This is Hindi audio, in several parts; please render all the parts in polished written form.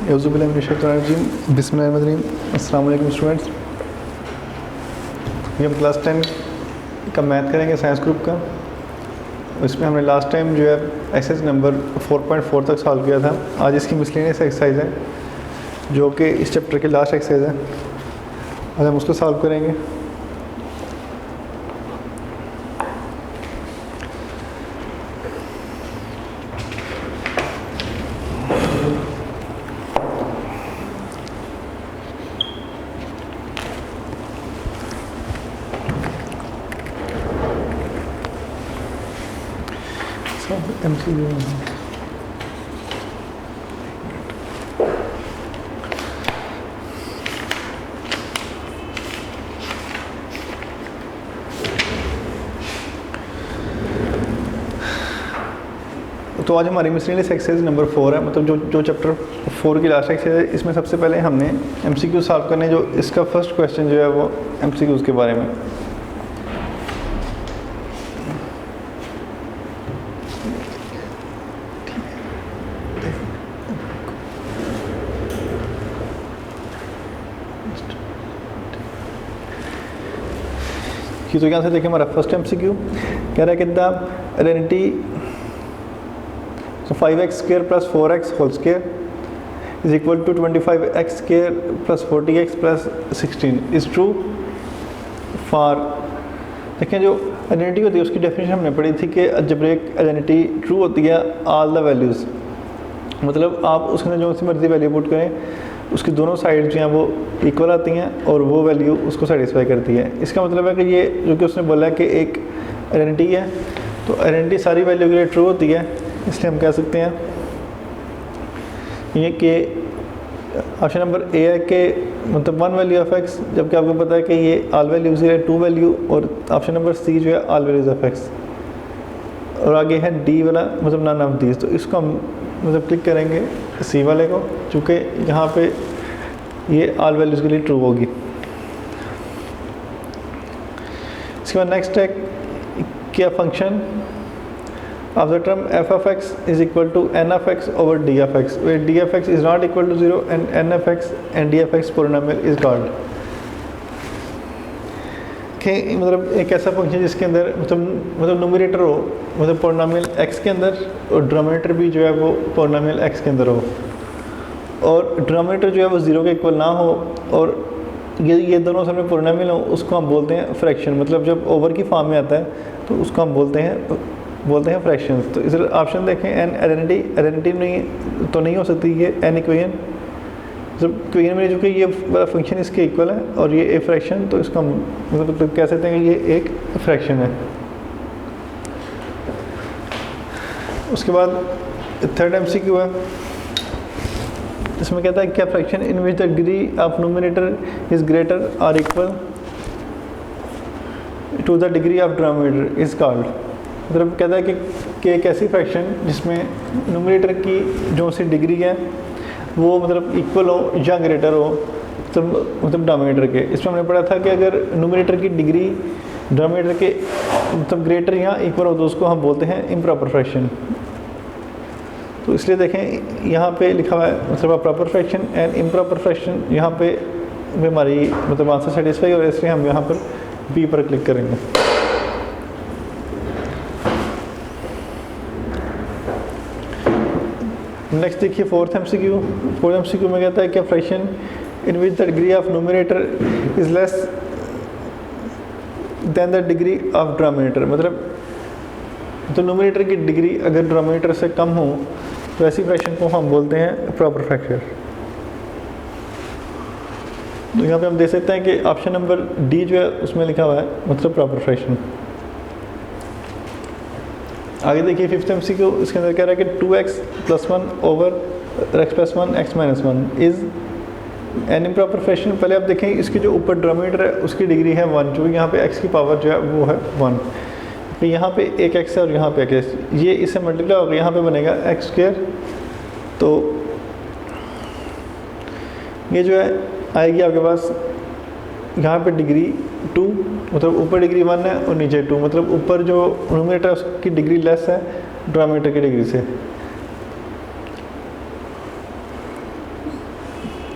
बिस्मिल्लाहिर्रहमानिर्रहीम। अस्सलाम वालेकुम स्टूडेंट्स। ये हम क्लास 10 का मैथ करेंगे, साइंस ग्रुप का। इसमें हमने लास्ट टाइम जो है एक्सरसाइज नंबर 4.4 तक सॉल्व किया था। आज इसकी मिसलेनियस एक्सरसाइज है जो कि इस चैप्टर की लास्ट एक्सरसाइज है। आज हम उसको सॉल्व करेंगे। MCQ तो आज हमारी मिसलेनियस एक्सरसाइज नंबर 4 है, मतलब जो चैप्टर 4 की लास्ट एक्सरसाइज है। इसमें सबसे पहले हमने MCQ सॉल्व करने, जो इसका फर्स्ट क्वेश्चन जो है वो MCQs के बारे में। तो यहाँ से देखिए हमारा फर्स्ट MCQ कह रहा है कि the identity 5x² + 4x whole square is equal to 25x² + 40x + 16 is true for. देखिए जो आइडेंटिटी होती है उसकी डेफिनेशन हमने पढ़ी थी कि अलजेब्रिक आइडेंटिटी ट्रू होती है ऑल द वैल्यूज़, मतलब आप उसके अंदर जो सी मर्जी वैल्यू पुट करें उसकी दोनों साइड जो हैं वो इक्वल आती हैं और वो वैल्यू उसको सेटिस्फाई करती है। इसका मतलब है कि ये जो कि उसने बोला है कि एक आइडेंटिटी है, तो आइडेंटिटी सारी वैल्यू के लिए ट्रू होती है, इसलिए हम कह सकते हैं ये कि ऑप्शन नंबर ए है कि मतलब 1 वैल्यू ऑफ x, जबकि आपको पता है कि ये ऑल वैल्यूज है 2 वैल्यू, और ऑप्शन नंबर सी जो है ऑल वैल्यूज ऑफ x, और आगे है डी वाला मतलब नन ऑफ दीज। तो इसको हम मतलब क्लिक करेंगे सी वाले को, चूँकि यहाँ पे ये ऑल वैल्यूज़ के लिए ट्रू होगी। इसके बाद नेक्स्ट है क्या function of the term f of x is equal to n of x over d of x, where d of x is not equal to 0 and n of x and d of x polynomial is called. कि मतलब एक ऐसा फंक्शन जिसके अंदर मतलब न्यूमरेटर हो मतलब पोलिनोमियल x के अंदर, और डिनोमिनेटर भी जो है वो पोलिनोमियल x के अंदर हो, और डिनोमिनेटर जो है वो 0 के इक्वल ना हो, और ये दोनों सामने पोलिनोमियल हो, उसको हम बोलते हैं फ्रैक्शन। मतलब जब ओवर की फॉर्म में आता है तो उसको हम बोलते हैं फ्रैक्शंस। तो इस ऑप्शन देखें एन आइडेंटिटी नहीं तो नहीं हो सकती ये एन इक्वेशन, जब इक्वेशन में जो कि ये वाला फंक्शन इसके इक्वल है और ये ए फ्रैक्शन, तो इसका मतलब कह सकते हैं कि ये एक फ्रैक्शन है। उसके बाद थर्ड MCQ है, इसमें कहता है क्या fraction in which the degree of numerator is greater और equal to the degree of denominator is called. मतलब कहता है कि एक ऐसी फ्रैक्शन जिसमें न्यूमरेटर की जो सी डिग्री है वो मतलब इक्वल हो या ग्रेटर हो मतलब डिनोमिनेटर के। इसमें हमने पढ़ा था कि अगर न्यूमरेटर की डिग्री डिनोमिनेटर के मतलब ग्रेटर या इक्वल हो तो उसको हम बोलते हैं इम्प्रॉपर फ्रैक्शन। तो इसलिए देखें यहाँ पे लिखा हुआ है मतलब proper fraction and improper fraction, यहाँ पे हमारी मतलब आंसर सेटिस्फाई हो रहा है, इसलिए हम यहाँ पर बी पर क्लिक करेंगे। नेक्स्ट देखिए फोर्थ MCQ में कहता है क्या fraction in which the degree of numerator is less than the degree of denominator, मतलब तो न्यूमरेटर की डिग्री अगर डिनोमिनेटर से कम हो तो ऐसी फ्रैक्शन को हम बोलते हैं प्रॉपर फ्रैक्शन। तो यहाँ पे हम देख सकते हैं कि ऑप्शन नंबर डी जो है उसमें लिखा हुआ है मतलब प्रॉपर फ्रैक्शन। आगे देखिए फिफ्थ MCQ, इसके अंदर कह रहा है कि 2x + 1 over x + 1 x - 1 is an improper fraction. पहले आप देखें इसकी जो ऊपर डिनोमिनेटर है उसकी डिग्री है 1, जो यहाँ पे x की पावर जो है वो है 1, तो यहाँ पे एक x है और यहाँ पे एक x, ये इससे मल्टीप्लाई होगा, यहाँ पे बनेगा x²। तो ये जो है आएगी आपके पास यहाँ पे डिग्री 2, मतलब ऊपर डिग्री 1 है और नीचे 2, मतलब ऊपर जो न्यूमरेटर है उसकी डिग्री लेस है डिनोमिनेटर की डिग्री से।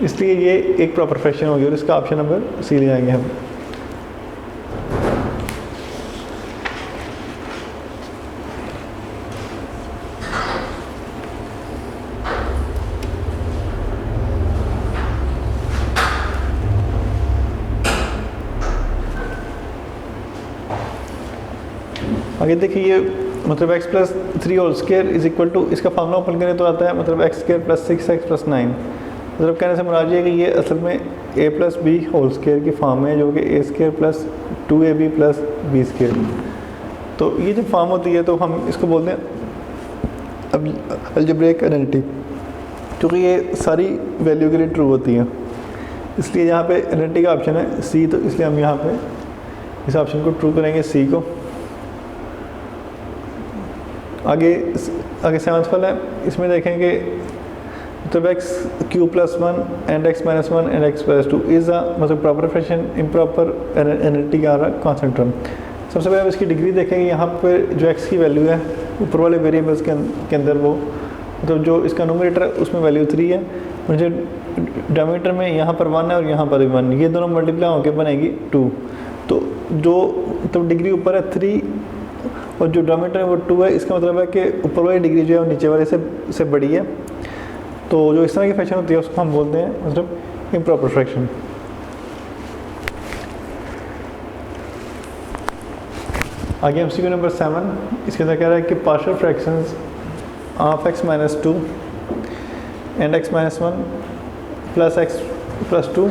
इसलिए ये एक प्रॉपर फ्रैक्शन होगी और इसका ऑप्शन नंबर सी ले जाएंगे हम। आगे देखिए ये मतलब x plus 3 whole square is equal to, इसका फार्मूला ओपन करें तो आता है मतलब x square plus 6x plus 9। मतलब कहने से मुराद ये है कि ये असल में a plus b whole square की फॉर्म है, जो कि a square plus 2ab plus b square. तो ये जब फॉर्म होती है तो हम इसको बोलते हैं अब अलजेब्रिक आइडेंटिटी, क्योंकि ये सारी वैल्यू के लिए ट्रू होती है। इसलिए यहाँ पे आइडेंटिटी का ऑप्शन है सी, तो इसलिए हम यहाँ पे इस ऑप्शन को ट्रू करेंगे, सी को। आगे 7th वाला है, इसमें देखेंगे मतलब x Q plus 1 and x minus 1 and x plus 2 is a मतलब प्रॉपर फ्रैक्शन इम्प्रॉपर आइडेंटिटी आ रहा है कांस्टेंट टर्म। सबसे पहले इसकी डिग्री देखेंगे, यहाँ पर जो x की वैल्यू है ऊपर वाले वेरिएबल्स के अंदर वो मतलब जो इसका नोमिनेटर है उसमें वैल्यू 3 है, और जो डिनोमिनेटर में यहाँ पर 1 है और यहाँ पर भी 1, ये दोनों मल्टीप्लाई होकर बनेगी 2। तो जो मतलब डिग्री ऊपर है 3 और जो डिनोमिनेटर है वो 2 है, इसका मतलब है कि ऊपर वाली डिग्री जो है वो नीचे वाले से बड़ी है। तो जो इस तरह की फ्रैक्शन होती है उसको हम बोलते हैं मतलब इम्प्रॉपर फ्रैक्शन। आगे एमसीक्यू नंबर 7, इसके अंदर कह रहा है कि partial fractions of x minus 2 and x minus 1 plus x plus 2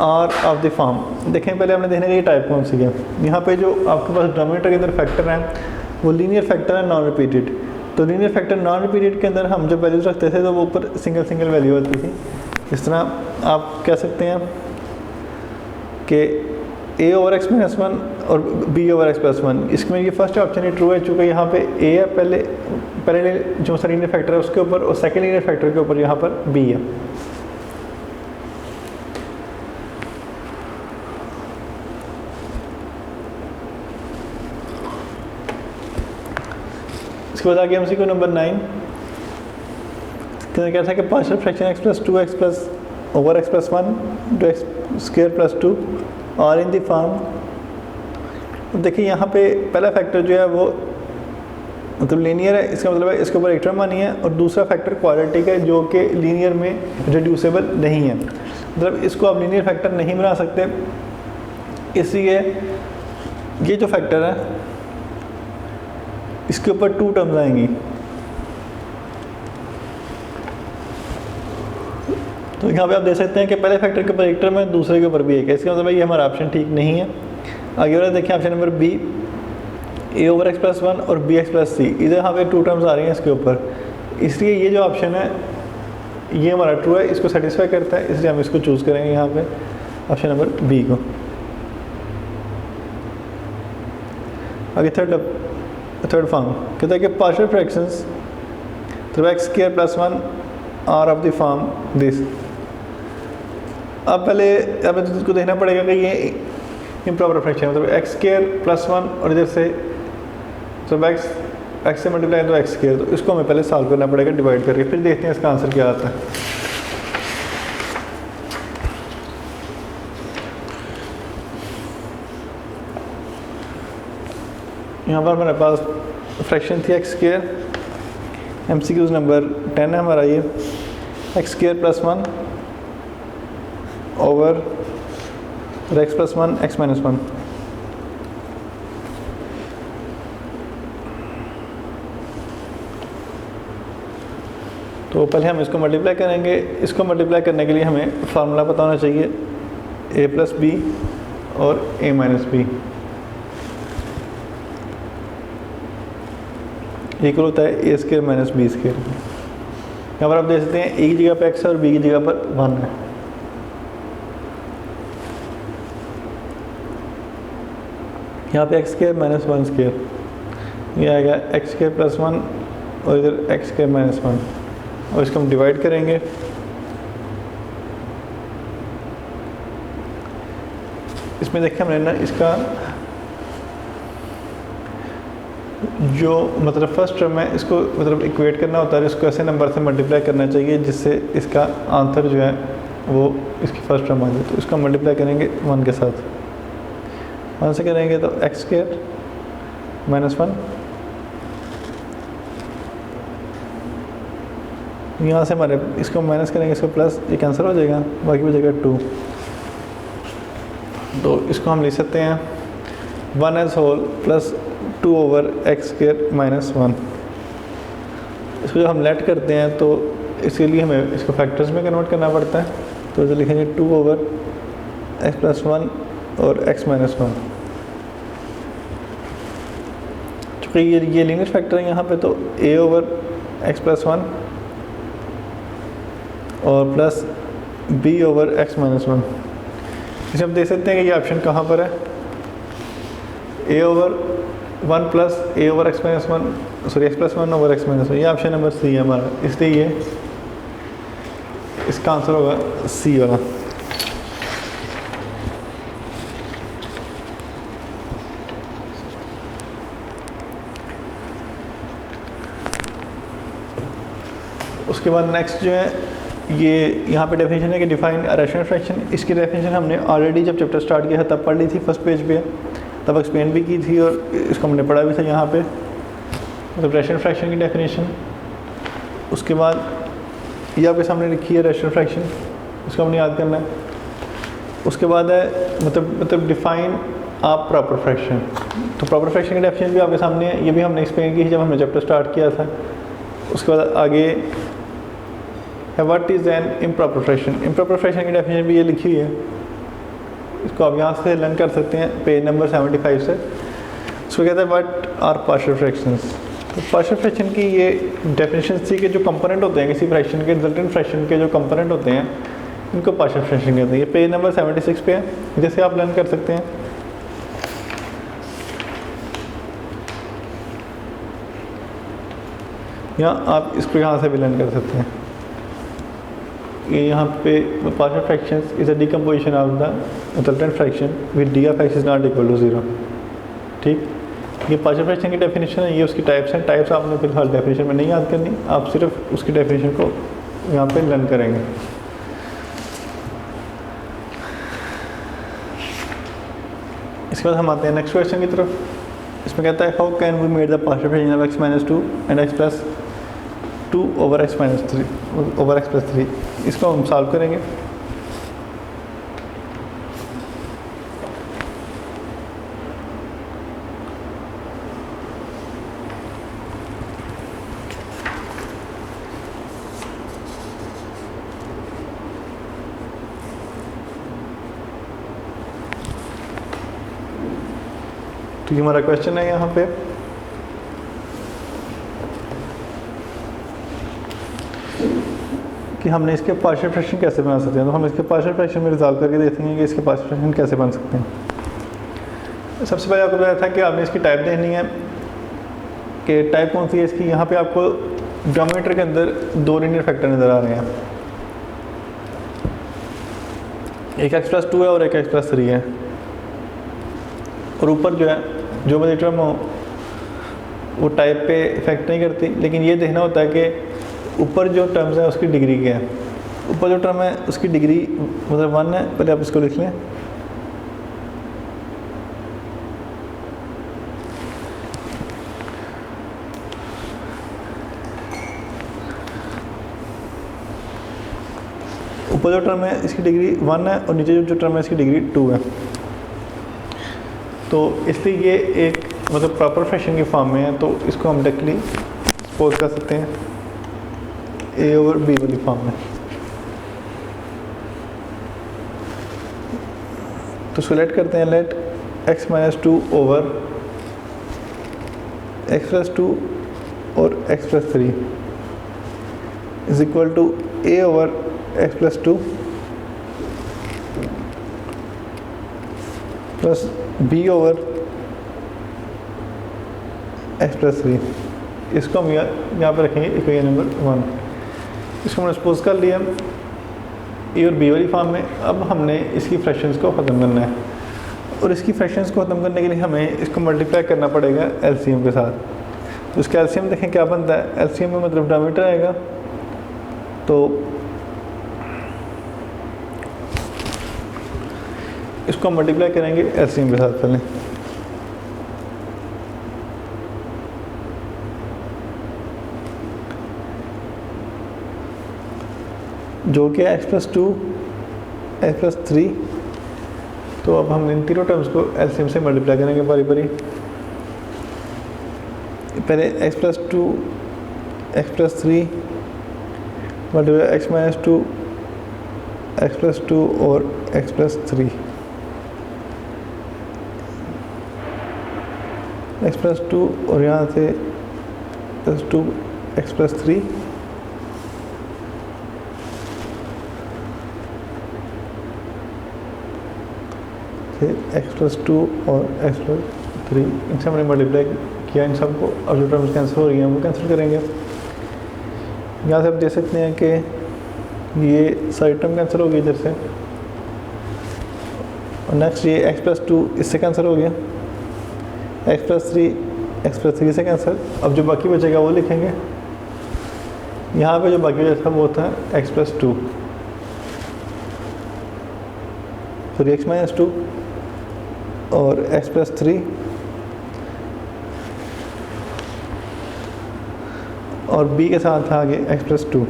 are of the form. देखें पहले हमने देखने का ये टाइप कौन सी है। यहाँ पे जो आपके पास डिनोमिनेटर के अंदर फैक्टर हैं वो लीनियर फैक्टर है नॉन रिपीटेड। तो लीनियर फैक्टर नॉन रिपीटेड के अंदर हम जब वैल्यूज रखते थे तो वो ऊपर सिंगल वैल्यू होती थी। इस तरह आप कह सकते हैं कि a ओवर x माइनस 1 और b ओवर x प्लस 1। इसमें ये फर्स्ट ऑप्शन ही ट्रू है, चूँकि यहाँ पे a है पहले जो सा लीनियर फैक्टर है उसके ऊपर, और सेकेंड लीनियर फैक्टर के ऊपर यहाँ पर b है। इसके बाद आगे एमसीक्यू नंबर 9 कहता है कि partial fraction x plus 2x plus over x plus 1 to x square plus 2 और इन दी फॉर्म। देखिए यहाँ पे पहला फैक्टर जो है वो मतलब लीनियर है, इसका मतलब है इसके ऊपर एक टर्म आनी है, और दूसरा फैक्टर क्वाड्रेटिक है जो कि लीनियर में रिड्यूसेबल नहीं है। मतलब इसको आप लीनियर फैक्टर नहीं बना सकते, इसलिए ये जो फैक्टर है इसके ऊपर 2 टर्म्स आएंगी। तो यहाँ पे आप देख सकते हैं कि पहले फैक्टर के ऊपर एक टर्म है, दूसरे के ऊपर भी एक है। इसका मतलब ये हमारा ऑप्शन ठीक नहीं है। आगे वाला देखिए option number b, a over x plus 1 और बी एक्स प्लस सी, इधर यहाँ पे 2 टर्म्स आ रही हैं इसके ऊपर। इसलिए ये जो ऑप्शन है ये हमारा ट्रू है, इसको सेटिस्फाई करता है, इसलिए हम इसको चूज़ करेंगे यहाँ पे ऑप्शन नंबर बी को। आगे थर्ड फॉर्म कहता है कि पार्शियल फ्रैक्शंस तो x square plus 1 are of the form this. अब पहले अब इसको देखना पड़ेगा कि ये इम्प्रॉपर फ्रैक्शन है, मतलब x स्क्वायर प्लस 1 और इधर से जब x से मल्टीप्लाई तो x स्क्वायर, तो इसको हमें पहले सॉल्व करना पड़ेगा डिवाइड करके, फिर देखते हैं इसका आंसर क्या आता है। यहाँ पर हमारे पास फ्रैक्शन थी x स्क्वायर, एमसीक्यूज नंबर 10 है हमारा ये, x square plus 1 over x plus 1 x minus 1। तो पहले हम इसको मल्टीप्लाई करेंगे। इसको मल्टीप्लाई करने के लिए हमें फार्मूला पता होना चाहिए a प्लस बी और a माइनस बी इक्वल होता है ए स्क्वायर माइनस बी स्क्वायर। यहाँ पर आप देख सकते हैं ए की जगह पर x है और b की जगह पर 1 है। यहाँ पे x स्क्वायर माइनस 1 स्क्वायर, ये आएगा x स्क्वायर प्लस 1 और इधर x स्क्वायर माइनस 1, और इसको हम डिवाइड करेंगे। इसमें देखिए हमने ना इसका जो मतलब फर्स्ट टर्म है इसको मतलब इक्वेट करना होता है, इसको ऐसे नंबर से मल्टीप्लाई करना चाहिए जिससे इसका आंसर जो है वो इसकी फर्स्ट टर्म आ जाए। तो इसको मल्टीप्लाई करेंगे 1 के साथ, 1 से करेंगे तो एक्स स्क्वायर माइनस 1, यहाँ से हमारे इसको माइनस करेंगे, इसको प्लस, ये कैंसिल हो जाएगा, बाकी बचेगा 2। तो इसको हम लिख सकते हैं 1 as whole plus 2 over x square minus 1। इसको जब हम लेट करते हैं तो इसके लिए हमें इसको फैक्टर्स में कन्वर्ट करना पड़ता है। तो इसे लिखेंगे 2 ओवर एक्स प्लस 1 और एक्स माइनस 1। चूँकि ये लीनियर फैक्टर है यहाँ पे, तो a ओवर एक्स प्लस 1 और plus b over x minus 1। इसे हम देख सकते हैं कि ये ऑप्शन कहाँ पर है, a over 1 plus a over x minus 1, sorry x plus 1 over x minus 1। ये ऑप्शन नंबर सी है हमारा, इसलिए ये इसका आंसर होगा सी वाला। उसके बाद नेक्स्ट जो है ये यहाँ पे डेफिनेशन है कि डिफाइन रैशनल फ्रैक्शन। इसकी डेफिनेशन हमने ऑलरेडी जब चैप्टर स्टार्ट किया था तब पढ़ ली थी, फर्स्ट पेज पे, तब एक्सप्लेन भी की थी और इसको हमने पढ़ा भी था यहाँ पे, मतलब रैशनल फ्रैक्शन की डेफिनेशन। उसके बाद ये आपके सामने लिखी है रैशनल फ्रैक्शन, इसको हमने याद करना है। उसके बाद है मतलब डिफाइन आप प्रॉपर फ्रैक्शन। तो प्रॉपर फ्रैक्शन की डेफिनेशन भी आपके सामने है, ये भी हमने एक्सप्लेन की जब हमने चैप्टर स्टार्ट किया था। उसके बाद आगे है what is an improper fraction. Improper fraction की डेफिनेशन भी ये लिखी हुई है, इसको आप यहाँ से लर्न कर सकते हैं पेज नंबर 75 से। इसको कहते हैं व्हाट आर पार्शियल फ्रैक्शंस। तो पार्शियल फ्रैक्शन की ये डेफिनेशन सी के जो कंपोनेंट होते हैं किसी फ्रैक्शन के, रिजल्टेंट फ्रैक्शन के जो कंपोनेंट होते हैं इनको पार्शियल फ्रैक्शन कहते हैं। ये पेज नंबर 76 पे है, जैसे आप लर्न कर सकते हैं। या आप इसको यहाँ से भी लर्न कर सकते हैं। ये यहाँ पे partial fractions is a decomposition of the resultant fraction with d of x is not equal to 0। ठीक, ये पार्शियल फ्रैक्शन की डेफिनेशन है, ये उसकी टाइप्स हैं। टाइप्स आपने फिलहाल डेफिनेशन में नहीं याद करनी, आप सिर्फ उसकी डेफिनेशन को यहाँ पे लर्न करेंगे। इसके बाद हम आते हैं नेक्स्ट क्वेश्चन की तरफ। इसमें कहता है how can we made the partial fraction of x minus 2 and x plus 2 over x minus 3 over x plus 3। इसको हम सॉल्व करेंगे। तो ये हमारा क्वेश्चन है यहाँ पे कि हमने इसके पार्शियल फ्रैक्शन कैसे बना सकते हैं। तो हम इसके पार्शियल फ्रैक्शन में रिजॉल्व करके देखेंगे कि इसके पार्शियल फ्रैक्शन कैसे बन सकते हैं। सबसे पहले आपको बताया था कि आपने इसकी टाइप देखनी है कि टाइप कौन सी है इसकी। यहाँ पे आपको डिनोमिनेटर के अंदर 2 लीनियर फैक्टर नज़र आ रहे हैं, एक एक्स प्लस 2 है और एक एक्स प्लस 3 है। और ऊपर जो है जो बड़ी टर्म हो वो टाइप पे इफेक्ट नहीं करती, लेकिन ये देखना होता है कि ऊपर जो टर्म्स है उसकी डिग्री क्या है। ऊपर जो टर्म है उसकी डिग्री मतलब 1 है, पहले आप इसको लिख लें। ऊपर जो टर्म है इसकी डिग्री 1 है और नीचे जो टर्म है इसकी डिग्री 2 है। तो इसलिए ये एक मतलब प्रॉपर फ्रैक्शन की फॉर्म में है, तो इसको हम डायरेक्टली सपोज कर सकते हैं a ओवर b वाली फॉर्म में। तो सिलेक्ट करते हैं let x minus 2 over x plus 2 और x plus 3 is equal to a over x plus 2 plus b over x plus 3। इसको हम यहाँ पर रखेंगे इक्वेशन नंबर 1। इसको हमने सपोज कर लिया ए और बी वाली फॉर्म में। अब हमने इसकी फ्रैक्शंस को ख़त्म करना है और इसकी फ्रैक्शंस को ख़त्म करने के लिए हमें इसको मल्टीप्लाई करना पड़ेगा एलसीएम के साथ। तो इसका एलसीएम देखें क्या बनता है, एलसीएम में मतलब डिनोमिनेटर आएगा, तो इसको मल्टीप्लाई करेंगे एलसीएम के साथ पहले। जो कि है x+2 x+3। तो अब हम इन तीनों टर्म्स को एलसीएम से मल्टीप्लाई करेंगे बारी बारी। पहले x+2 x+3 multiply x-2 x+2 और x+3 x+2 और यहाँ से +2 x+3 फिर x+2 और x+3 इनसे हमने मल्टीप्लाई किया इन सबको, और जो टर्म्स कैंसिल हो रही हैं वो कैंसिल करेंगे। यहाँ से आप देख सकते हैं कि ये सारी टर्म कैंसिल हो गई इधर से, और नेक्स्ट ये x+2 इससे कैंसिल हो गया, x+3 से कैंसिल। अब जो बाकी बचेगा वो लिखेंगे। यहाँ पे जो बाकी बचा था वो था x+2, फिर x-2 और x+3 और b के साथ आगे x+2।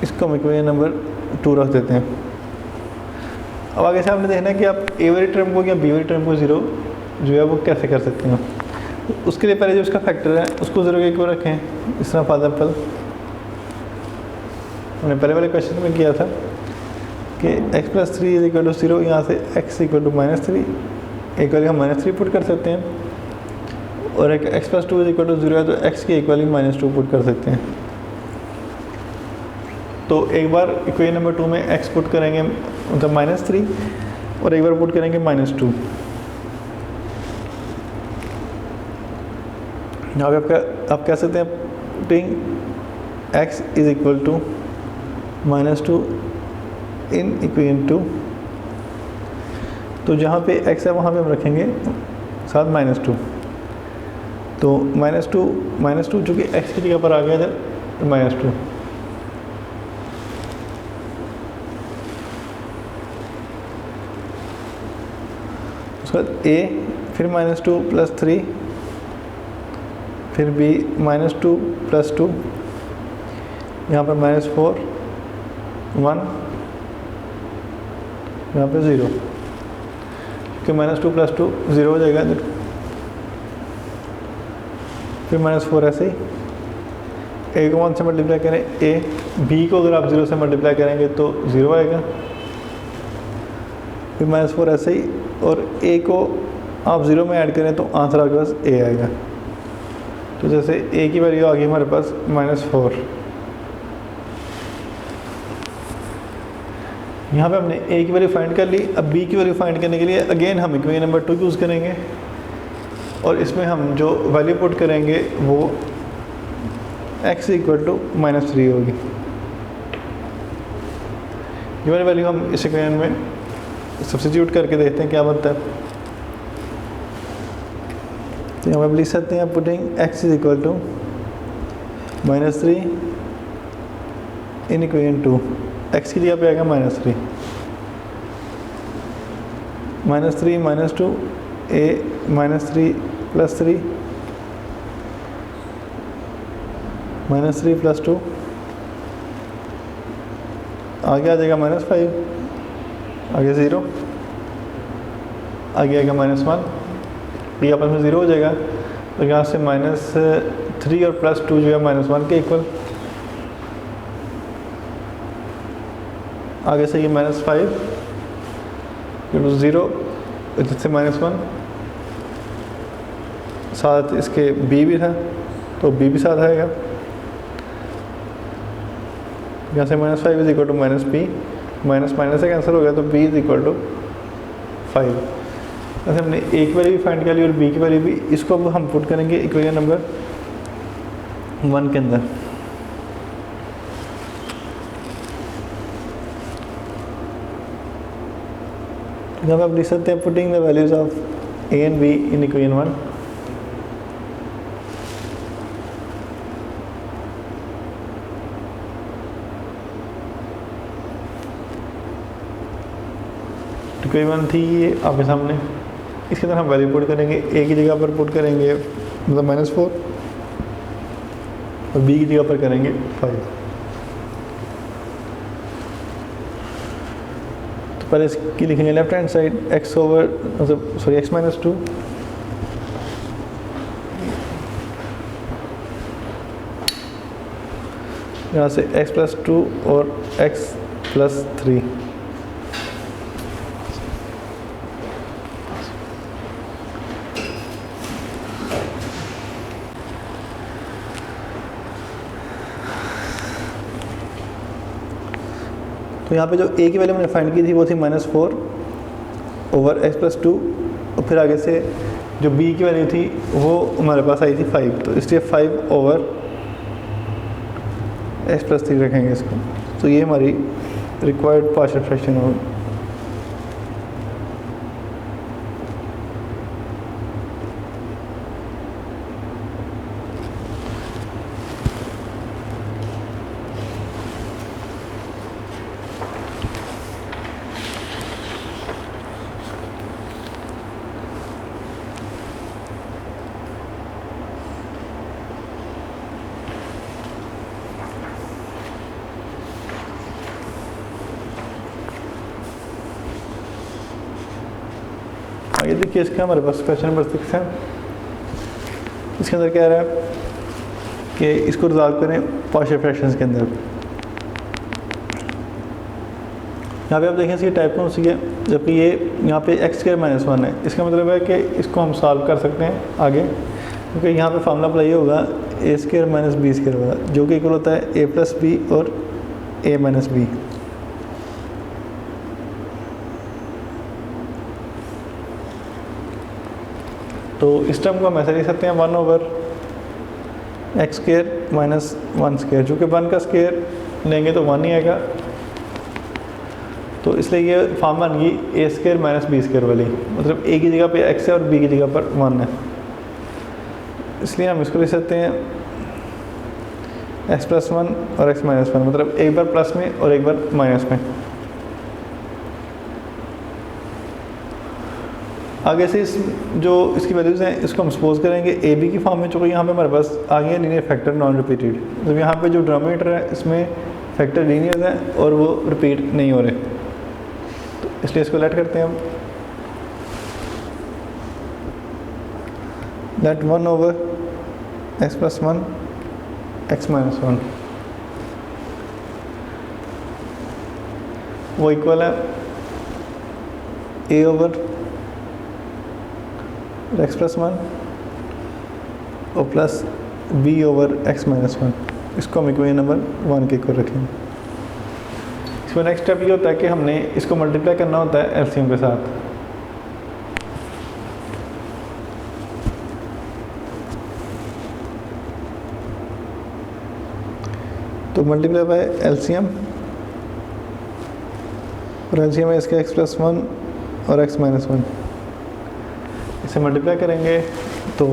इसको हम इक्वेशन नंबर 2 रख देते हैं। अब आगे से आपने देखना है कि आप ए वाली टर्म को या बी वाली टर्म को ज़ीरो जो है वो कैसे कर सकते हैं। उसके लिए पहले जो उसका फैक्टर है उसको ज़ीरो के इक्वल रखें। इस तरह फॉर एग्जाम्पल हमने पहले वाले क्वेश्चन में किया था कि x+3 इज इक्वल टू 0, यहाँ से x इक्वल टू -3, एक वाली हम -3 पुट कर सकते हैं, और एक x+2 इज इक्वल टू 0 है तो x की इक्वली -2 पुट कर सकते हैं। तो एक बार इक्वेशन नंबर 2 में x पुट करेंगे मतलब -3, और एक बार पुट करेंगे -2। यहाँ पे आप कह सकते हैं putting x is equal to -2 in equation 2। तो जहाँ पे x है वहाँ पे हम रखेंगे साथ -2। तो -2 चूँकि x की जगह पर आ गया इधर -2। उसके बाद a फिर -2 + 3, फिर b -2 + 2, यहाँ पर -4 1, यहाँ पे 0, क्योंकि -2 + 2 0 हो जाएगा इधर। फिर -4 ऐसे ही a को 1 से मल्टीप्लाई करें, a b को अगर आप 0 से मल्टीप्लाई करेंगे तो 0 आएगा। फिर -4 ऐसे ही, और a को आप 0 में ऐड करें तो आंसर आपके पास a आएगा। तो जैसे a की वैल्यू आ गई हमारे पास -4। यहाँ पे हमने a की वैल्यू फाइंड कर ली। अब b की वैल्यू फाइंड करने के लिए अगेन हम इक्वेशन नंबर 2 यूज़ करेंगे, और इसमें हम जो वैल्यू पुट करेंगे वो x इक्वल टू -3 होगी। ये वाली वैल्यू हम इस इक्वेशन में सब्स्टिट्यूट करके देखते हैं क्या बनता है। तो यहाँ पर लिख सकते हैं putting x is equal to -3 in equation 2। x की जगह पे आएगा -3 -2 a -3 + 3 -3 + 2, आगे आ जाएगा -5, आगे 0, आगे आएगा -1, ये आपस में 0 हो जाएगा। तो यहाँ से -3 और +2 जो है -1 के इक्वल, आगे से ये -5 0 जिससे -1, साथ इसके b भी था तो b भी साथ आएगा। यहाँ से -5 is equal to -b, minus minus से कैंसिल हो गया तो b इज इक्वल टू 5। ऐसे हमने a की वैल्यू भी फाइंड कर ली और b की वैल्यू भी। इसको अब हम पुट करेंगे इक्वेशन नंबर 1 के अंदर। जब आप लिख सकते हैं putting the values of A and be in equation 1। Equation 1 थी ये आपके सामने, इसके अंदर हम वैल्यू पुट करेंगे। ए की जगह पर पुट करेंगे मतलब -4 और बी की जगह पर करेंगे 5। तो पहले इसकी लिखेंगे left hand side x over मतलब सॉरी x - 2 यहाँ से x + 2 और x + 3। तो यहाँ पे जो a की वैल्यू मैंने फाइंड की थी वो थी -4 ओवर x + 2 और फिर आगे से जो b की वैल्यू थी वो हमारे पास आई थी 5, तो इसलिए 5 ओवर x + 3 रखेंगे इसको। तो ये हमारी रिक्वायर्ड पार्शियल फ्रैक्शन होगी। आगे देखिए इसका हमारे पास क्वेश्चन नंबर 6 है। इसके अंदर कह रहा है कि इसको रिजॉल्व करें पार्शियल फ्रैक्शंस के अंदर। यहाँ पे आप देखें इसकी टाइप कौन सी है, जबकि ये यहाँ पे x² - 1 है। इसका मतलब है कि इसको हम सॉल्व कर सकते हैं आगे, क्योंकि यहाँ पे फार्मूला अप्लाई होगा a² - b² वाला, जो कि इक्वल होता है a + b और a - b। तो इस टर्म को हम ऐसे लिख सकते हैं 1 ओवर x² - 1², चूँकि 1 का स्क्वायर लेंगे तो 1 ही आएगा, तो इसलिए ये फॉर्म बन गई a² - b² वाली, मतलब a की जगह पे x है और b की जगह पर 1 है। इसलिए हम इसको लिख सकते हैं x + 1 और x - 1, मतलब एक बार प्लस में और एक बार माइनस में। आगे से जो इसकी वैल्यूज़ हैं इसको हम सपोज करेंगे ए बी की फॉर्म में, चूँकि यहाँ पे हमारे पास आ गया लीनियर फैक्टर नॉन रिपीटेड, मतलब यहाँ पे जो डिनोमिनेटर है इसमें फैक्टर लीनियर है और वो रिपीट नहीं हो रहे, तो इसलिए इसको लेट करते हैं हम। लेट 1 ओवर x + 1 x - 1 वो इक्वल है a ओवर x + 1 और प्लस b ओवर x - 1। इसको हम इक्वेशन नंबर 1 के इक्वल रखेंगे। इसमें नेक्स्ट स्टेप ये होता है कि हमने इसको मल्टीप्लाई करना होता है एलसीएम के साथ। तो मल्टीप्लाई बाय एलसीएम, और एलसीएम है इसका x + 1 और x - 1। इसे मल्टीप्लाई करेंगे तो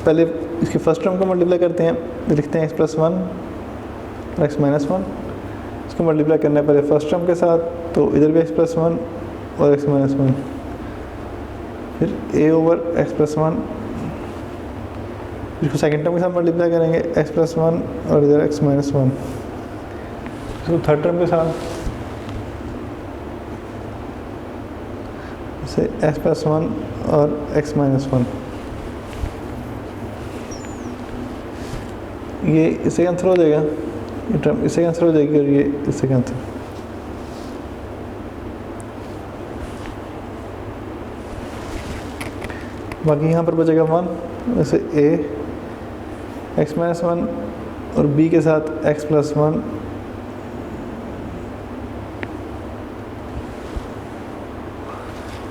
पहले इसकी फर्स्ट टर्म को मल्टीप्लाई करते हैं, तो लिखते हैं x + 1 और x - 1। इसको मल्टीप्लाई करना है पहले फर्स्ट टर्म के साथ, तो इधर भी x + 1 और x - 1, फिर a ओवर x + 1। इसको सेकेंड टर्म के साथ मल्टीप्लाई करेंगे x + 1 और इधर x - 1। इसको थर्ड टर्म के साथ इसे x + 1 और x - 1। ये इससे कैंसिल हो जाएगा, ये टर्म इससे कैंसिल हो जाएगी और ये इससे कैंसिल। बाकी यहाँ पर बचेगा 1, वैसे a x - 1 और b के साथ x + 1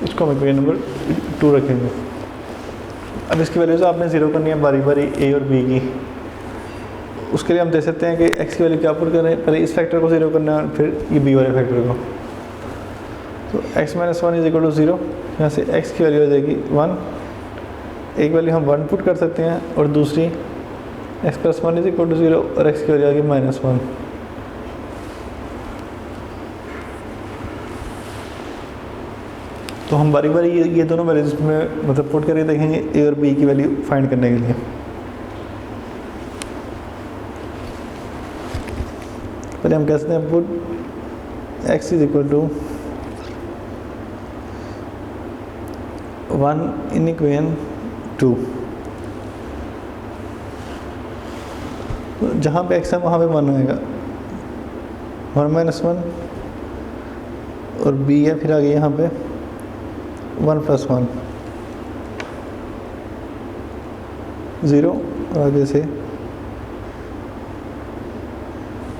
इसको हम इक्वेशन नंबर 2 रखेंगे। अब इसकी वैल्यूज आपने ज़ीरो करनी है बारी बारी a और b की। उसके लिए हम दे सकते हैं कि x की वैल्यू क्या पुट करें, पहले इस फैक्टर को ज़ीरो करना है फिर ये b वाले फैक्टर को। तो x minus one is equal to 0, यहाँ से x की वैल्यू आ जाएगी 1, एक वैल्यू हम 1 पुट कर सकते हैं और दूसरी x plus one is equal to 0 और x की वैल्यू आ गई -1। तो हम बारी बारी ये दोनों वैल्यूज में मतलब पुट करके देखेंगे a और b की वैल्यू फाइंड करने के लिए। पहले हम कह सकते हैं put x is equal to 1 in equation 2, तो जहाँ पे x है वहाँ पे 1 आएगा, 1 माइनस 1 और b है फिर आगे यहाँ पे 1 प्लस 1 0 और आगे से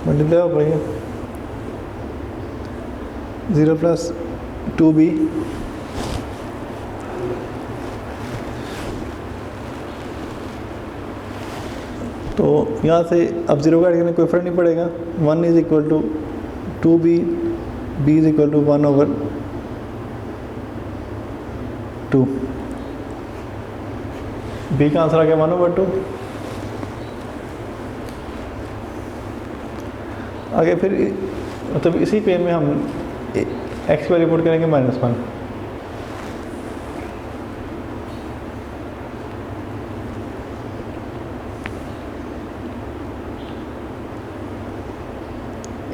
मल्टीप्लाई हो पाएगा 0 प्लस 2b तो यहाँ से अब 0 का ऐड करने कोई फर्क नहीं पड़ेगा। 1 is equal to 2b, b is equal to 1 over 2, b का आंसर आ गया 1 ओवर 2। आगे फिर मतलब इसी पेन में हम x वैल्यू पुट करेंगे -1,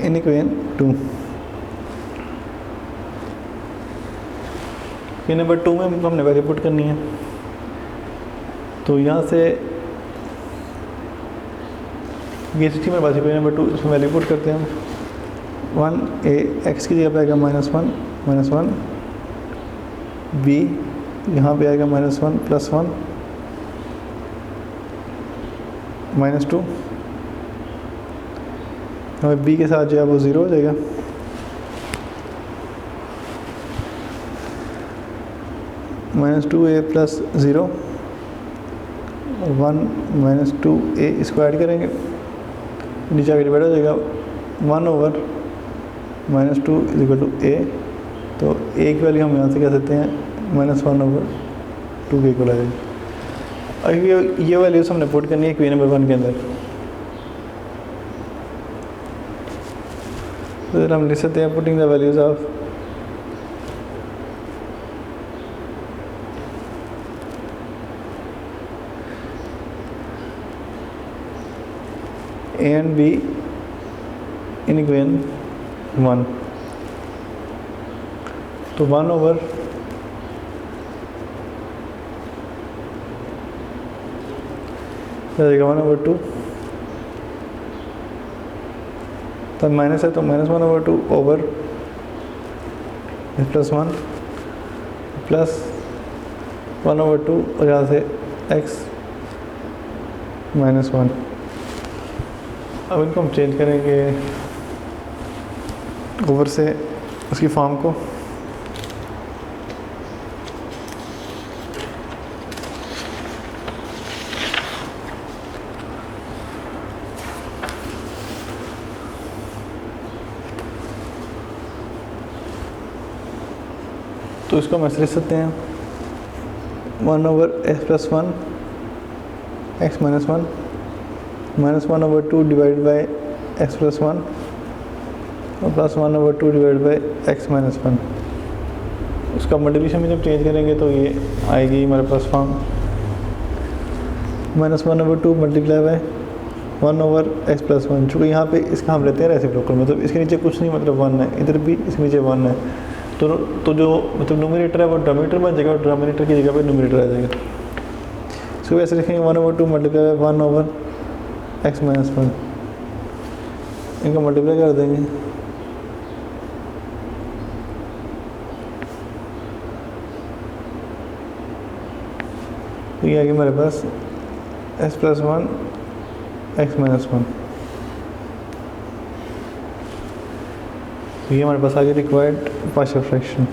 इन इक्वेशन 2। ये नंबर 2 में हमने वैल्यू पुट करनी है, तो यहाँ से ये सिस्टम मेरे पास है नंबर 2, इसमें वैल्यू पुट करते हैं हम 1 a x की जगह पे आएगा -1 b यहाँ पे आएगा -1 प्लस 1 -2, हमें b के साथ जो है वो 0 हो जाएगा। -2a प्लस 0 और 1 -2a इसको ऐड करेंगे, नीचे आगे डिवाइड हो जाएगा 1 over -2 is equal to a, तो a की वैल्यू हम यहाँ से कह सकते हैं -1 ओवर 2 के इक्वल आ जाएगी। अब ये वैल्यूज हमने पुट करनी है इक्वेशन नंबर 1 के अंदर, तो हम लिख सकते हैं putting the values of a and b in equation 1, तो 1 ओवर जाएगा 1 ओवर 2, तब माइनस है तो -1 over 2 over plus 1 plus 1 over 2 और यहाँ से x -1। अब इनको हम चेंज करेंगे ओवर से उसकी फॉर्म को, तो इसको हम ऐसे लिख सकते हैं 1 over x plus 1 x minus 1 -1 over 2 divide by x plus 1 और plus 1 over 2 divide by x minus 1। उसका मल्टीप्लिकेशन में जब चेंज करेंगे तो ये आएगी हमारे पास form -1 over 2 multiply by 1 over x plus 1। चूँकि यहाँ पे इसका हम लेते हैं रेसिप्रोकल, मतलब इसके नीचे कुछ नहीं, मतलब 1 है, इधर भी इसके नीचे 1 है, तो जो मतलब नोमिनेटर है वो डिनोमिनेटर बन जाएगा और डिनोमिनेटर की जगह पे न्यूमरेटर आ जाएगा। इसको वैसे लिखेंगे 1 over 2 multiply by 1 over x minus 1, इनको मल्टीप्लाई कर देंगे तो ये आ गया हमारे पास x प्लस 1 x माइनस 1। तो ये हमारे पास आगे रिक्वायर्ड पार्शियल फ्रैक्शन।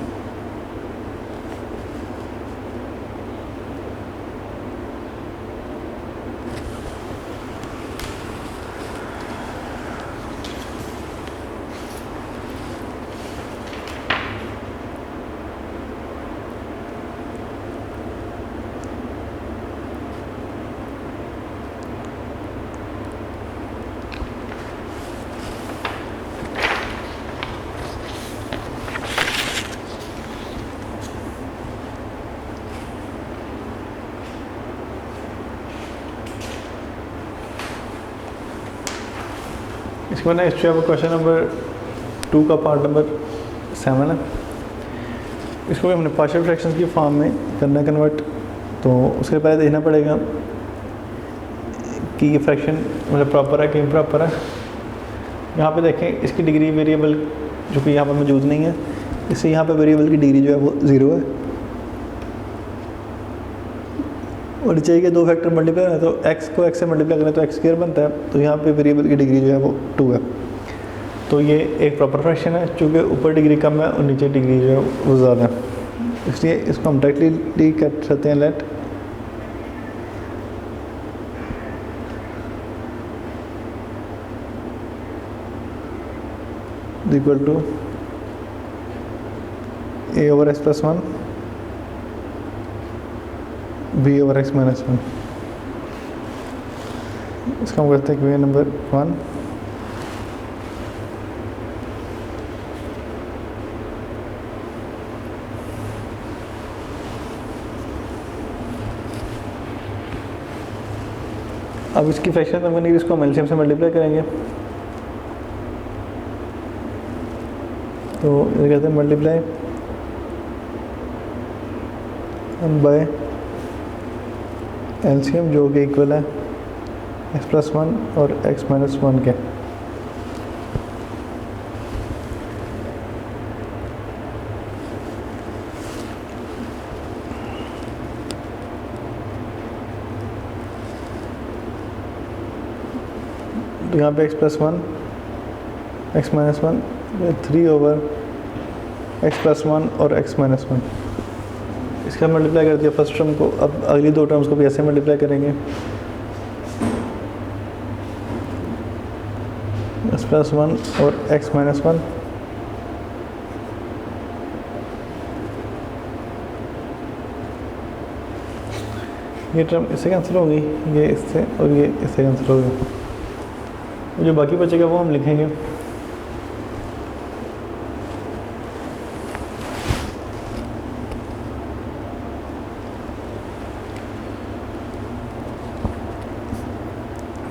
इसके बाद नेक्स्ट जो है वो क्वेश्चन नंबर 2 का पार्ट नंबर 7 है। इसको भी हमने पार्शियल फ्रैक्शंस की फॉर्म में करना कन्वर्ट। तो उसके पहले देखना पड़ेगा कि ये फ्रैक्शन मतलब प्रॉपर है कि इम्प्रॉपर है। यहाँ पे देखें इसकी डिग्री वेरिएबल जो कि यहाँ पर मौजूद नहीं है, इससे यहाँ पे वेरिएबल की डिग्री जो है वो 0 है। और नीचे के दो फैक्टर मल्टीप्लाई है तो x को x से मल्टीप्लाई करें तो x² बनता है, तो यहाँ पे वेरिएबल की डिग्री जो है वो 2 है। तो ये एक प्रॉपर फ्रैक्शन है, चूँकि ऊपर डिग्री कम है और नीचे डिग्री जो है वो ज़्यादा है, इसलिए इसको हम डायरेक्टली कर सकते हैं late equal to a/x+1 b/x-1। इसका हम करते हैं क्वेश्चन नंबर 1। अब इसकी फ्रैक्शन नंबर नहीं, इसको हम एलसीएम से मल्टीप्लाई करेंगे। तो ये कहते हैं मल्टीप्लाई 1 एलसीएम जो कि इक्वल है x+1 और x-1 के। तो यहाँ पे x+1 x-1 3/x+1 और x-1 इसका मल्टीप्लाई कर दिया फर्स्ट टर्म को। अब अगली दो टर्म्स को भी ऐसे मल्टीप्लाई करेंगे, x+1 और x-1। ये टर्म इससे कैंसिल होगी, ये इससे और ये इससे कैंसिल होगी। जो बाकी बचेगा वो हम लिखेंगे।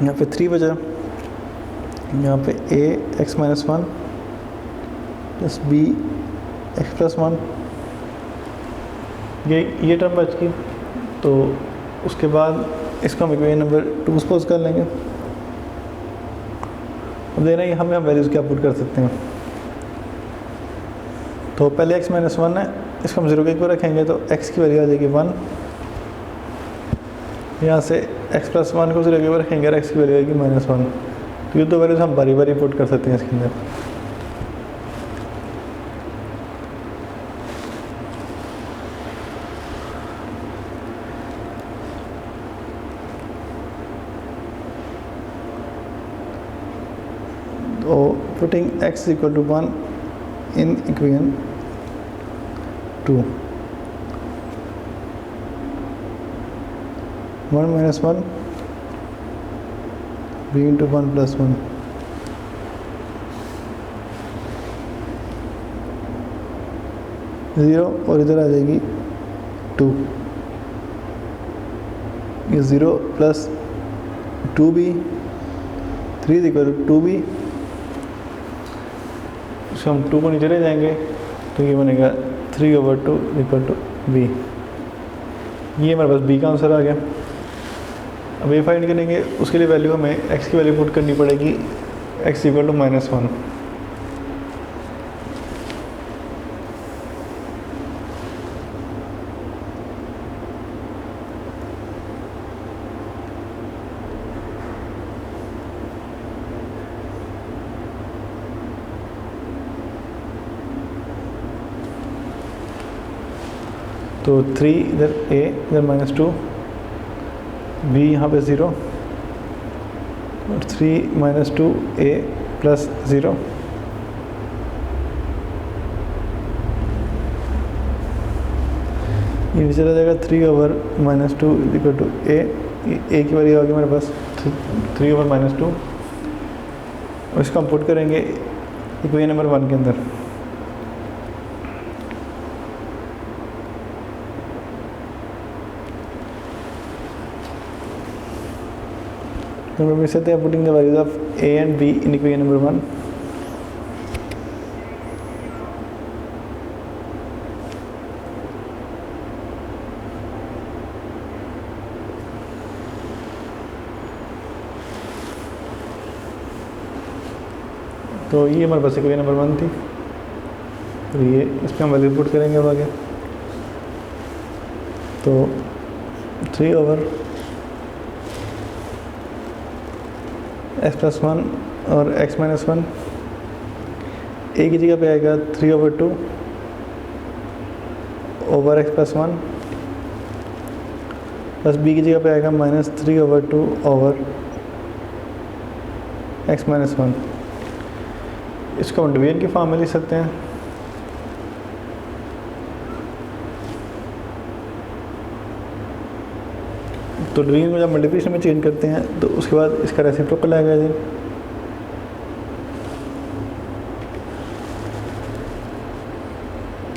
यहाँ पे 3 बचा, यहाँ पे a(x-1) प्लस b(x+1) ये टर्म बच गई। तो उसके बाद इसको हम इक्वेशन नंबर 2 सपोज कर लेंगे। अब देखना है हम वैल्यूज़ क्या पुट कर सकते हैं। तो पहले x-1 है, इसको हम 0 के ऊपर रखेंगे तो x की वैल्यू आ जाएगी 1। यहाँ से x+1 को 0 के ऊपर रखेंगे और x की वैल्यू आएगी -1। तो ये दो वैल्यूज हम बारी बारी पुट कर सकते हैं इसके अंदर। तो putting x equal to 1 in equation 2, 1 minus 1 b into 1 plus 1। Zero और इधर आ जाएगी 2। ये 0 plus 2b 3 equal to 2b। इसको हम 2 को नीचे ले जाएंगे तो ये बनेगा 3/2 इक्वल टू b। ये हमारे पास b का आंसर आ गया। अब ये फाइंड करेंगे, उसके लिए वैल्यू हमें x की वैल्यू पुट करनी पड़ेगी, x इक्वल टू -1। तो 3 इधर a इधर -2, b यहाँ पे 0 और 3 - 2 a प्लस 0। ये नीचे चला जाएगा 3/-2 इक्वल टू a की वैल्यू आ गई हमारे पास 3/-2। और इसको हम पुट करेंगे इक्वेशन नंबर 1 के अंदर। नंबर से हैं putting the values of A and be in equation number 1। तो ये हमारे पास इक्वेशन नंबर 1 थी, तो ये इसमें हम वैल्यू पुट करेंगे अब आगे। तो 3 ओवर एक्स प्लस 1 और एक्स माइनस 1, ए की जगह पे आएगा 3 over 2 over x plus 1, plus b की जगह पे आएगा minus 3 over 2 over x minus 1। इसको हम डिवीजन की फॉर्म में लिख सकते हैं। तो डिवीजन को जब मल्टीप्लिकेशन में चेंज करते हैं तो उसके बाद इसका रेसिप्रोकल आएगा जी।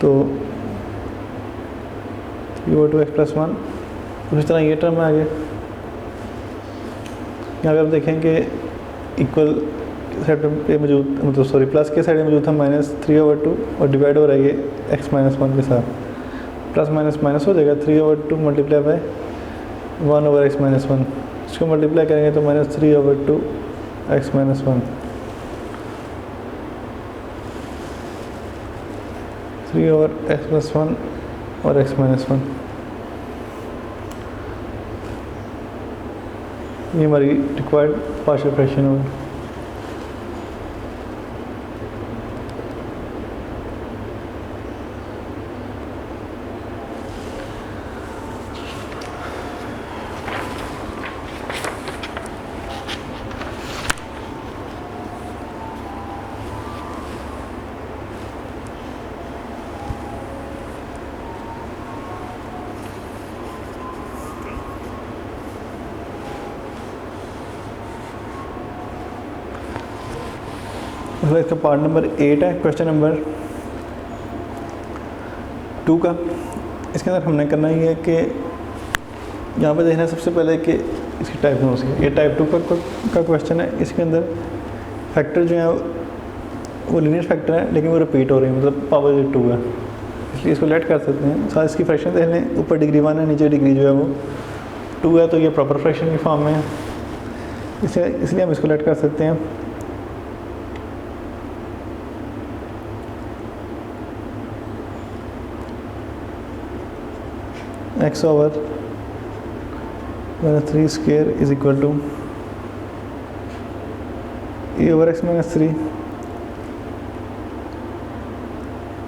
तो 3 ओवर 2 एक्स प्लस 1, उसी तरह ये टर्म आ गया। यहाँ पे आप देखेंगे इक्वल साइड पे मौजूद, मतलब सॉरी प्लस के साइड में मौजूद था माइनस 3 ओवर 2 और डिवाइड हो रहा है ये एक्स माइनस 1 के साथ। प्लस माइनस माइनस हो जाएगा, 3 over 2 multiply by 1 over x minus 1। इसको मल्टीप्लाई करेंगे तो minus 3 over 2 x minus 1, 3 over x plus 1 और एक्स माइनस 1। ये हमारी रिक्वायर्ड पार्शियल फ्रैक्शन होगी। इसका पार्ट नंबर 8 है, क्वेश्चन नंबर 2 का। इसके अंदर हमने करना ही है कि यहाँ पे देखना है सबसे पहले कि इसकी टाइप नोट्स की, ये टाइप 2 का क्वेश्चन है। इसके अंदर फैक्टर जो है वो लीनियर फैक्टर है लेकिन वो रिपीट हो रहे हैं, मतलब पावर 2 है, इसलिए इसको लेट कर सकते हैं। साथ इसकी फ्रैक्शन देख लें, ऊपर डिग्री 1 है, नीचे डिग्री जो है वो 2 है, तो ये प्रॉपर फ्रैक्शन की फॉर्म में है, इसलिए हम इसको लेट कर सकते हैं। X over -3 square is equal to a over x minus 3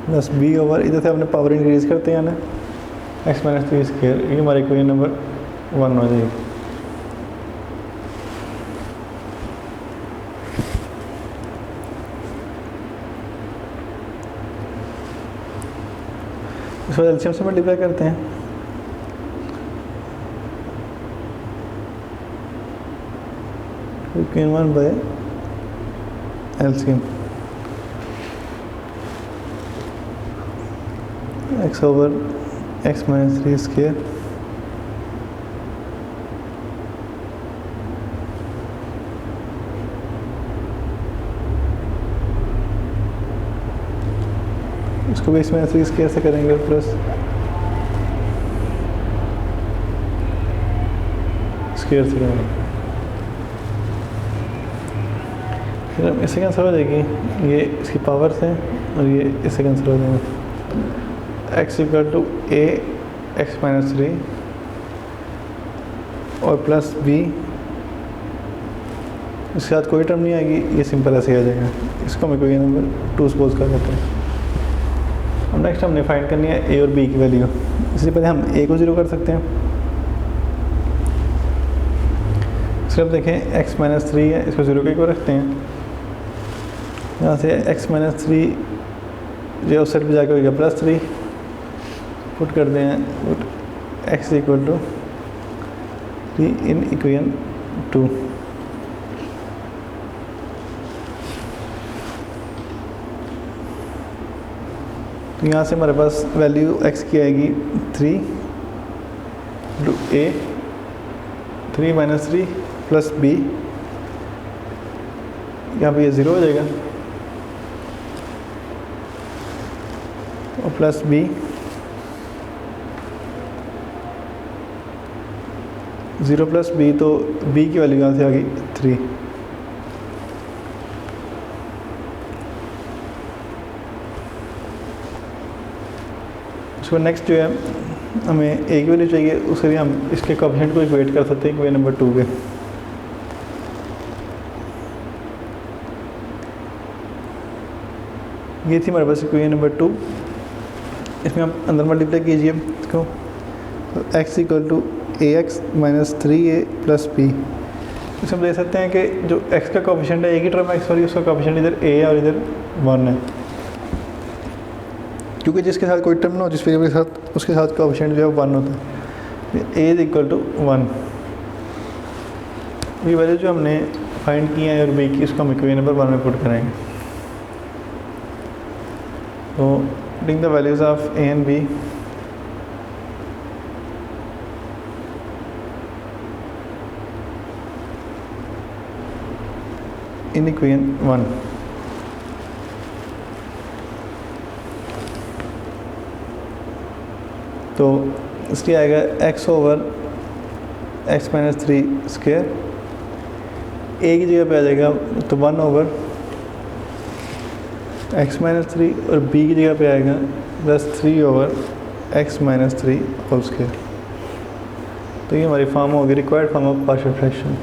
plus b over, इधर से आपने पावर इंक्रीज करते हैं ना, एक्स माइनस 3 स्क्वायर। ये हमारे इक्वेशन नंबर 1 हो जाएगी। इसको एलसीएम से मल्टीप्लाई करते हैं। Equation 1 bye LCM, x over x minus 3 square इसको भी इसमें 3 स्क्वायर से करेंगे प्लस स्क्वायर से करेंगे, फिर हम इससे कैंसिल हो जाएगी, ये इसकी पावर्स हैं और ये इससे कैंसिल हो जाएंगे। X equal to a x minus 3 और प्लस बी, इसके साथ कोई टर्म नहीं आएगी, ये सिंपल ऐसे ही आ जाएगा। इसको हम इक्वेशन नंबर 2 सपोज कर लेते हैं। अब नेक्स्ट हमने फाइंड करनी है ए और बी की वैल्यू। इससे पहले हम ए को 0 कर सकते हैं। इसको देखें एक्स माइनस 3 है, इसको 0 के को रखते हैं। यहाँ से एक्स माइनस 3 जो उस साइड पर जाकर होगा प्लस 3 पुट कर दें, put x equal to 3 in equation 2। तो यहाँ से हमारे पास वैल्यू x की आएगी 3 to a, 3 minus 3 plus b यहाँ पे ये 0 हो जाएगा और प्लस b 0 प्लस b, तो b की वैल्यू यहाँ से आ गई 3। उसके बाद नेक्स्ट जो है हमें a की वैल्यू चाहिए, उसके लिए हम इसके कोएफिशिएंट को इक्वेट कर सकते हैं इक्वेशन नंबर 2 के। ये थी हमारे पास इक्वेशन नंबर 2। इसमें आप अंदर मल्टीप्लाई कीजिए इसको, x equal to ax minus 3a plus b। इसमें हम देख सकते हैं कि जो x का कोएफिशिएंट है, एक ही टर्म x और उसका कोएफिशिएंट इधर a है और इधर 1 है, क्योंकि जिसके साथ कोई टर्म ना हो, जिस वेरिएबल के साथ, उसके साथ कोएफिशिएंट जो है 1 होता है। a is equal to 1। ये वैल्यू जो हमने फाइंड की है और b की, उसको हम इक्वेशन नंबर 1 में पुट करेंगे। तो putting the values of a and b, in equation 1, तो इसलिए आएगा x over x minus 3 square. a की जगह पे आ जाएगा तो 1 ओवर x माइनस 3 और b की जगह पे आएगा plus 3 over x minus 3 whole square. तो ये हमारी फॉर्म होगी required form of partial fraction.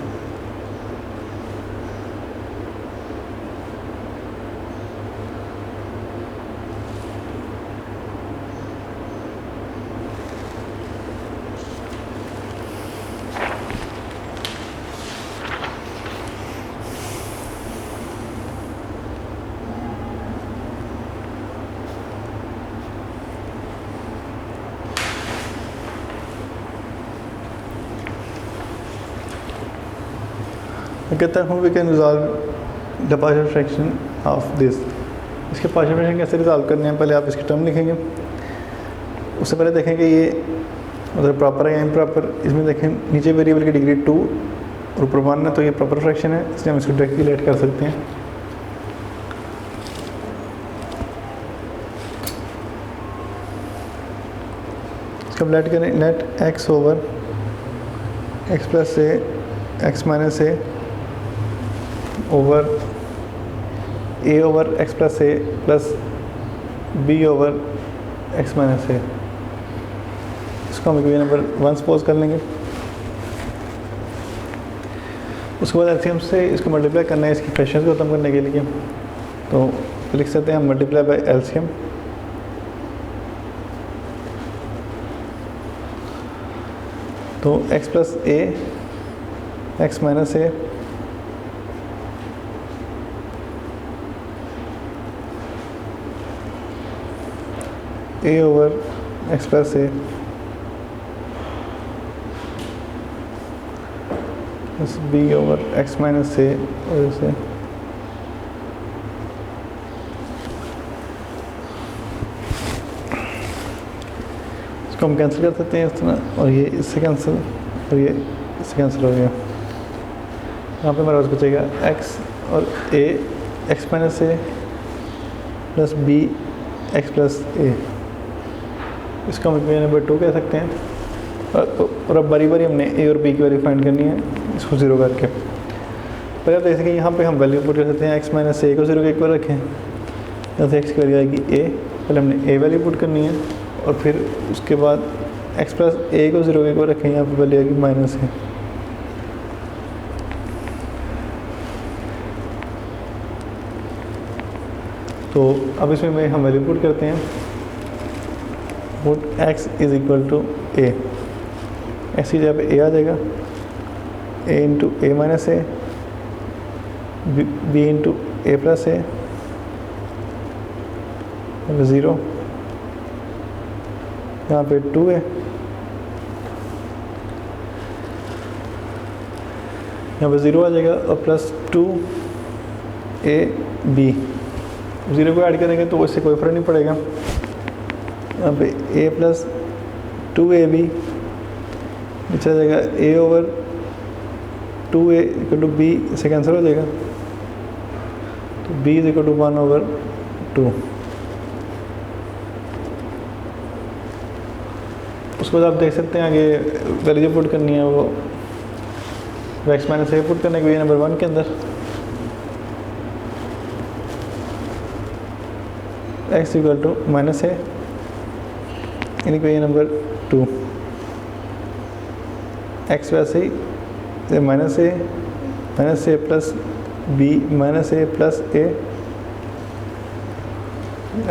कहता हूँ we can resolve the partial fraction of this. इसके पार्शियल फ्रैक्शन कैसे रिजॉल्व करने हैं, पहले आप इसकी टर्म लिखेंगे। उससे पहले देखेंगे ये मतलब प्रॉपर है या इम्प्रॉपर। इसमें देखें नीचे वेरिएबल की डिग्री 2 और ऊपर 1 है, तो ये प्रॉपर फ्रैक्शन है, इसलिए हम इसको डायरेक्टली लेट कर सकते हैं। इसका लेट करें, let x over x plus a x minus a over a over x plus a plus b over x minus a. इसको हम इक्वेशन नंबर 1 सपोज कर लेंगे। उसके बाद एलसीएम से इसको मल्टीप्लाई करना है इसकी फ्रैक्शंस को खत्म करने के लिए, तो लिख सकते हैं हम मल्टीप्लाई बाय एलसीएम। तो x plus a x minus a a over x plus a plus b over x minus a, और इसे इसको हम कैंसिल कर सकते हैं इस तरह, और ये इससे कैंसिल और ये इससे कैंसिल हो गया। यहाँ पे हमारे पास बचेगा x और a x minus a plus b x plus a. इसका हम इक्वेशन नंबर 2 कह सकते हैं। और अब बारी बारी हमने a और b की वैल्यू फाइंड करनी है, इसको 0 करके। पहले आप देख सकें यहाँ पे हम वैल्यू पुट कर सकते हैं, x माइनस ए को 0 के इक्वल रखें, यहाँ से x की वैल्यू आएगी a। पहले हमने a वैल्यू पुट करनी है और फिर उसके बाद x प्लस ए को 0 के इक्वल रखें, यहाँ पर वैल्यू आएगी माइनस है। तो अब इसमें हम वैल्यू पुट करते हैं, put x is equal to a। x की जगह पे a आ जाएगा, a into a minus a, b into a plus a, 0, यहाँ पे 2 है, यहाँ पे 0 आ जाएगा और प्लस 2ab। 0 को ऐड करेंगे तो उससे कोई फर्क नहीं पड़ेगा। यहाँ पे a प्लस 2ab नीचे आ जाएगा, a over 2a equal to b से कैंसिल हो जाएगा, तो b इज इक्वल टू 1/2। उसके बाद आप देख सकते हैं आगे वैल्यू जो पुट करनी है वो x माइनस ए पुट करने के लिए नंबर 1 के अंदर x equal to minus a equation number 2, x वैसे ही minus a plus b minus a plus a,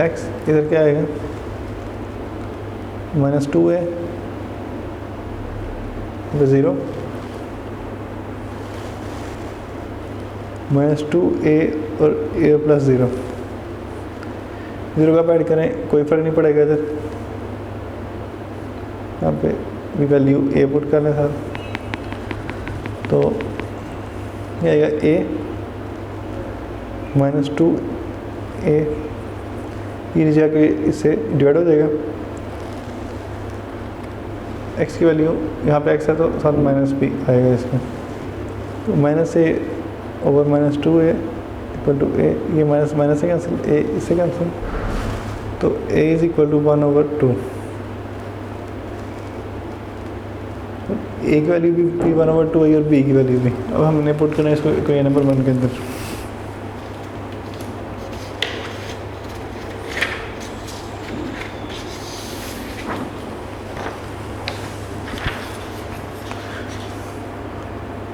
x इधर क्या आएगा -2a 0 -2a और a प्लस 0 का ऐड करें कोई फर्क नहीं पड़ेगा इधर, यहाँ पे भी वैल्यू a पुट कर लें सर, तो ये आएगा a -2a, ये नीचे आके इससे डिवाइड हो जाएगा, x की वैल्यू यहाँ पे x है तो साथ माइनस भी आएगा इसमें, तो -a over -2a equal to a, ये माइनस से कैंसिल, a इससे कैंसिल, तो a is equal to 1/2। a की वैल्यू भी 1/2 आई और b की वैल्यू भी। अब हमने पुट करना है इसको कोई नंबर 1 के अंदर,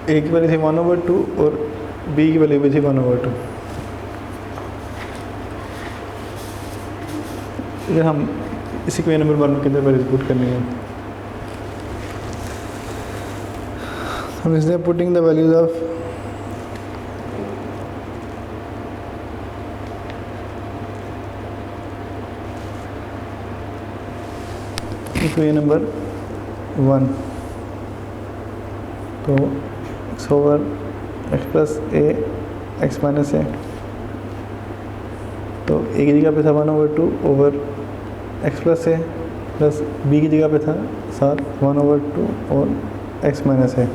a की वैल्यू थी 1/2 और b की वैल्यू भी थी 1/2। अगर हम इसी को नंबर 1 के अंदर वैल्यू पुट करनी है, हम इसमें putting the values of equation number 1, तो x over x plus a x minus a, तो a की जगह पे था 1/2 over x plus a plus b की जगह पे था साथ 1/2 और x minus a.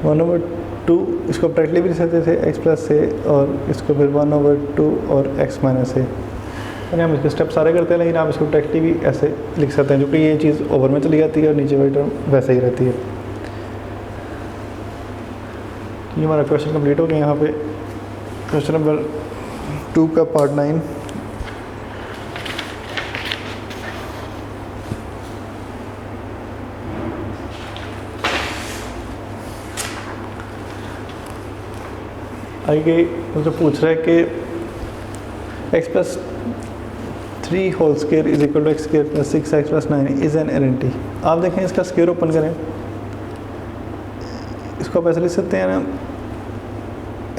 One over two इसको डायरेक्टली भी लिख सकते थे x प्लस ए, और इसको फिर 1/2 और x माइनस ए, यानी हम इसके स्टेप सारे करते हैं, लेकिन आप इसको डायरेक्टली भी ऐसे लिख सकते हैं, जो कि ये चीज़ ओवर में चली जाती है और नीचे वाली टर्म वैसे ही रहती है। ये हमारा क्वेश्चन कंप्लीट हो गया। यहाँ पे क्वेश्चन नंबर 2 का पार्ट 9। आगे मुझे पूछ रहा है कि x plus 3 whole square is equal to x square plus 6x plus 9 is an identity. आप देखें इसका स्क्वायर ओपन करें, इसको आप ऐसे लिख सकते हैं ना,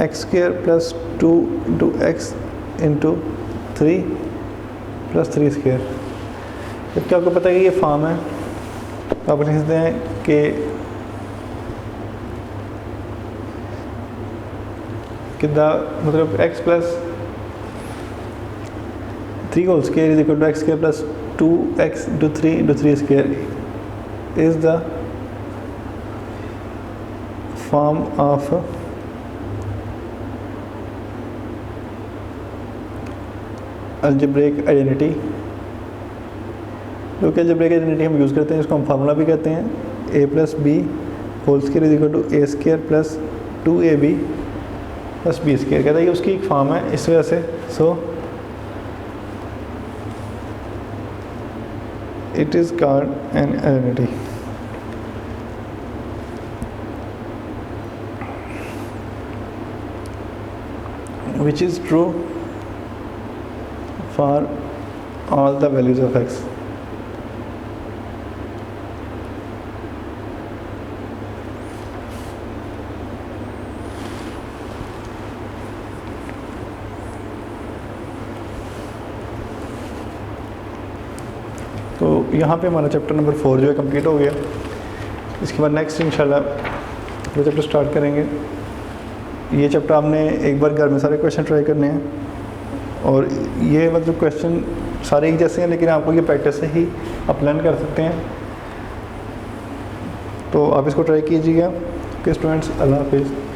x square plus 2 into x into 3 plus 3 square. जबकि आपको पता है कि ये फॉर्म है, तो आप लिख सकते हैं कि मतलब x plus 3 whole square is equal to x square plus 2x into 3 into 3 square is the form of algebraic identity. जो कि अलजेब्रिक आइडेंटिटी हम यूज़ करते हैं, इसको हम फार्मूला भी कहते हैं, a plus b whole square is equal to a square plus 2ab plus b square. कहता है कि उसकी एक फॉर्म है, इस वजह से so it is called an identity. which is true for all the values of x। तो यहाँ पे हमारा चैप्टर नंबर 4 जो है कंप्लीट हो गया। इसके बाद नेक्स्ट इंशाल्लाह वो चैप्टर स्टार्ट करेंगे। ये चैप्टर आपने एक बार घर में सारे क्वेश्चन ट्राई करने हैं और ये मतलब क्वेश्चन सारे एक जैसे हैं, लेकिन आपको ये प्रैक्टिस से ही आप लर्न कर सकते हैं। तो आप इसको ट्राई कीजिएगा। ओके स्टूडेंट्स, अल्लाह हाफिज़।